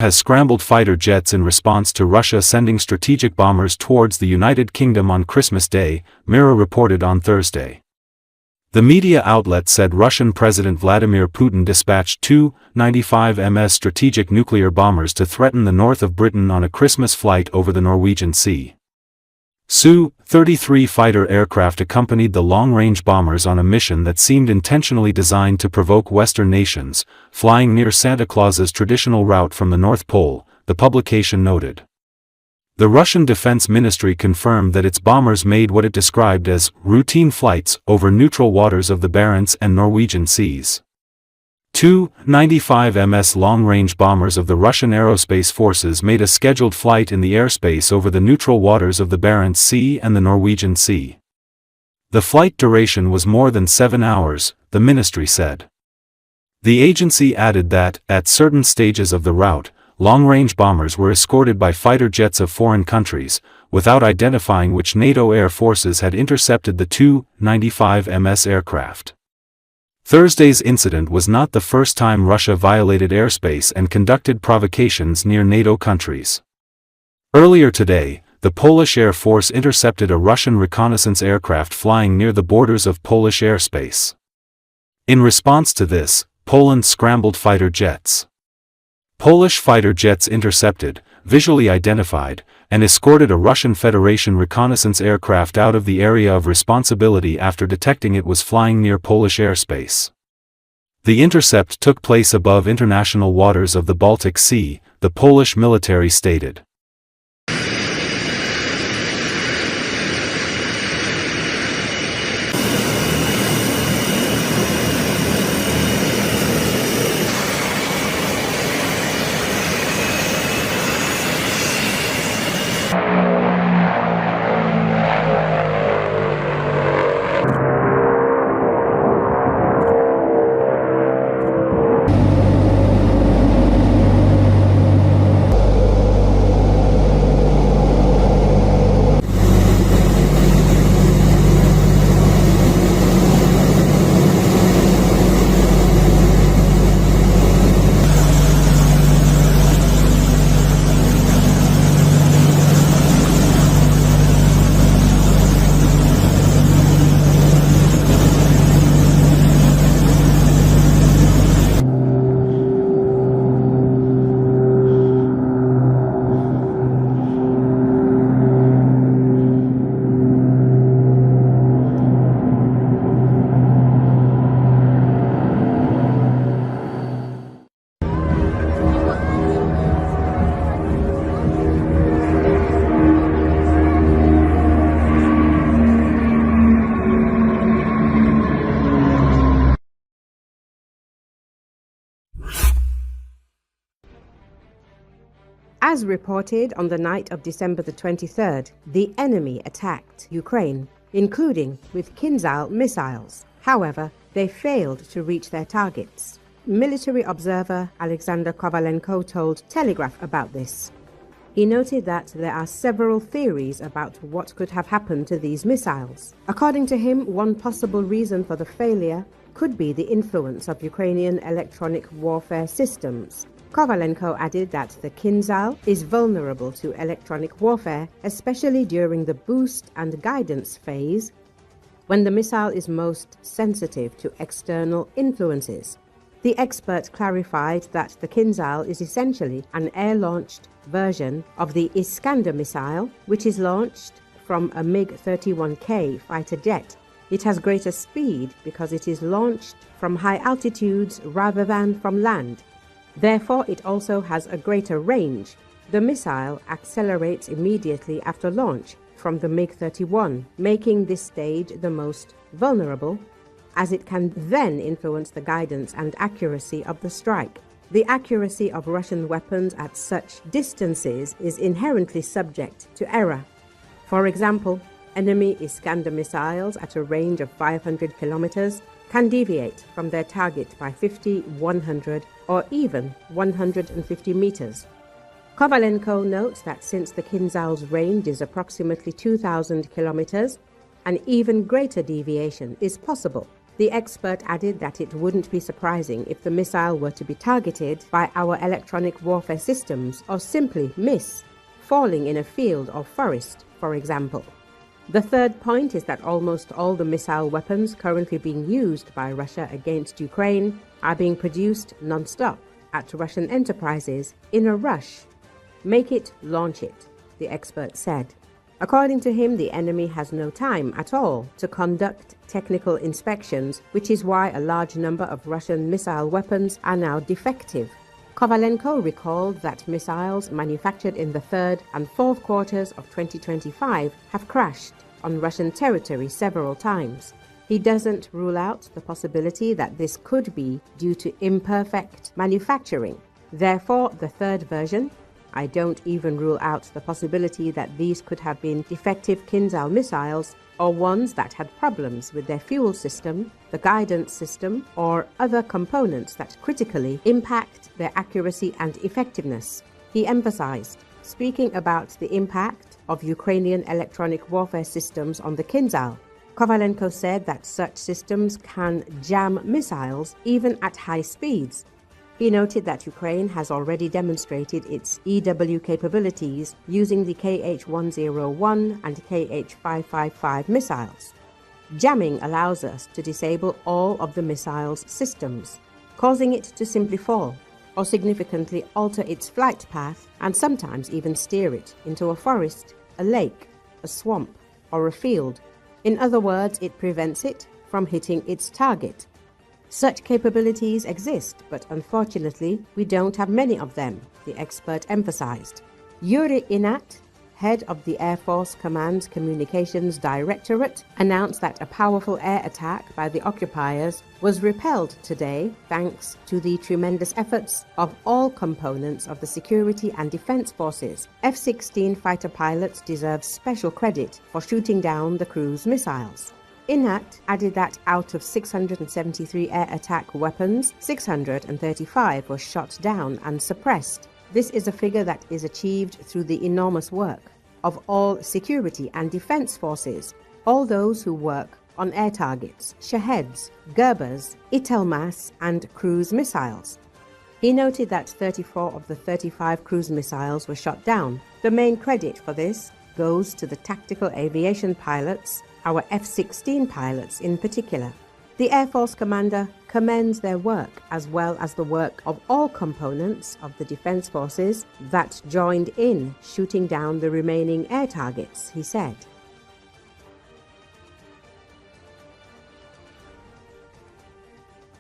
has scrambled fighter jets in response to Russia sending strategic bombers towards the United Kingdom on Christmas Day, Mirror reported on Thursday. The media outlet said Russian President Vladimir Putin dispatched two 95 strategic nuclear bombers to threaten the north of Britain on a Christmas flight over the Norwegian Sea. Su-33 fighter aircraft accompanied the long-range bombers on a mission that seemed intentionally designed to provoke Western nations, flying near Santa Claus's traditional route from the North Pole, the publication noted. The Russian Defense Ministry confirmed that its bombers made what it described as routine flights over neutral waters of the Barents and Norwegian seas. Two 95 long-range bombers of the Russian Aerospace Forces made a scheduled flight in the airspace over the neutral waters of the Barents Sea and the Norwegian Sea. The flight duration was more than 7 hours, the ministry said. The agency added that, at certain stages of the route, long-range bombers were escorted by fighter jets of foreign countries, without identifying which NATO air forces had intercepted the two 95 aircraft. Thursday's incident was not the first time Russia violated airspace and conducted provocations near NATO countries. Earlier today, the Polish Air Force intercepted a Russian reconnaissance aircraft flying near the borders of Polish airspace. In response to this, Poland scrambled fighter jets. Polish fighter jets intercepted, visually identified, and escorted a Russian Federation reconnaissance aircraft out of the area of responsibility after detecting it was flying near Polish airspace. The intercept took place above international waters of the Baltic Sea, the Polish military stated. As reported on the night of December the 23rd, the enemy attacked Ukraine, including with Kinzhal missiles. However, they failed to reach their targets. Military observer Alexander Kovalenko told Telegraph about this. He noted that there are several theories about what could have happened to these missiles. According to him, one possible reason for the failure could be the influence of Ukrainian electronic warfare systems. Kovalenko added that the Kinzhal is vulnerable to electronic warfare, especially during the boost and guidance phase, when the missile is most sensitive to external influences. The expert clarified that the Kinzhal is essentially an air-launched version of the Iskander missile, which is launched from a MiG-31K fighter jet. It has greater speed because it is launched from high altitudes rather than from land. Therefore, it also has a greater range. The missile accelerates immediately after launch from the MiG-31, making this stage the most vulnerable, as it can then influence the guidance and accuracy of the strike. The accuracy of Russian weapons at such distances is inherently subject to error. For example, enemy Iskander missiles at a range of 500 kilometers can deviate from their target by 50, 100, or even 150 meters. Kovalenko notes that since the Kinzhal's range is approximately 2,000 kilometers, an even greater deviation is possible. The expert added that it wouldn't be surprising if the missile were to be targeted by our electronic warfare systems or simply miss, falling in a field or forest, for example. The third point is that almost all the missile weapons currently being used by Russia against Ukraine are being produced non-stop at Russian enterprises in a rush. Make it, launch it, the expert said. According to him, the enemy has no time at all to conduct technical inspections, which is why a large number of Russian missile weapons are now defective. Kovalenko recalled that missiles manufactured in the third and fourth quarters of 2025 have crashed on Russian territory several times. He doesn't rule out the possibility that this could be due to imperfect manufacturing. Therefore, the third version, I don't even rule out the possibility that these could have been defective Kinzhal missiles or ones that had problems with their fuel system, the guidance system, or other components that critically impact their accuracy and effectiveness, he emphasized, speaking about the impact of Ukrainian electronic warfare systems on the Kinzhal. Kovalenko said that such systems can jam missiles even at high speeds. He noted that Ukraine has already demonstrated its EW capabilities using the KH-101 and KH-555 missiles. Jamming allows us to disable all of the missile's systems, causing it to simply fall or significantly alter its flight path and sometimes even steer it into a forest, a lake, a swamp, or a field. In other words, it prevents it from hitting its target. Such capabilities exist, but unfortunately, we don't have many of them, the expert emphasized. Yuri Inat, head of the Air Force Command's Communications Directorate, announced that a powerful air attack by the occupiers was repelled today thanks to the tremendous efforts of all components of the security and defense forces. F-16 fighter pilots deserve special credit for shooting down the cruise missiles. Inat added that out of 673 air attack weapons, 635 were shot down and suppressed. This is a figure that is achieved through the enormous work of all security and defense forces, all those who work on air targets, Shaheds, Gerbers, Itelmas, and cruise missiles. He noted that 34 of the 35 cruise missiles were shot down. The main credit for this goes to the tactical aviation pilots, our F-16 pilots in particular. The Air Force commander commends their work as well as the work of all components of the defense forces that joined in shooting down the remaining air targets, he said.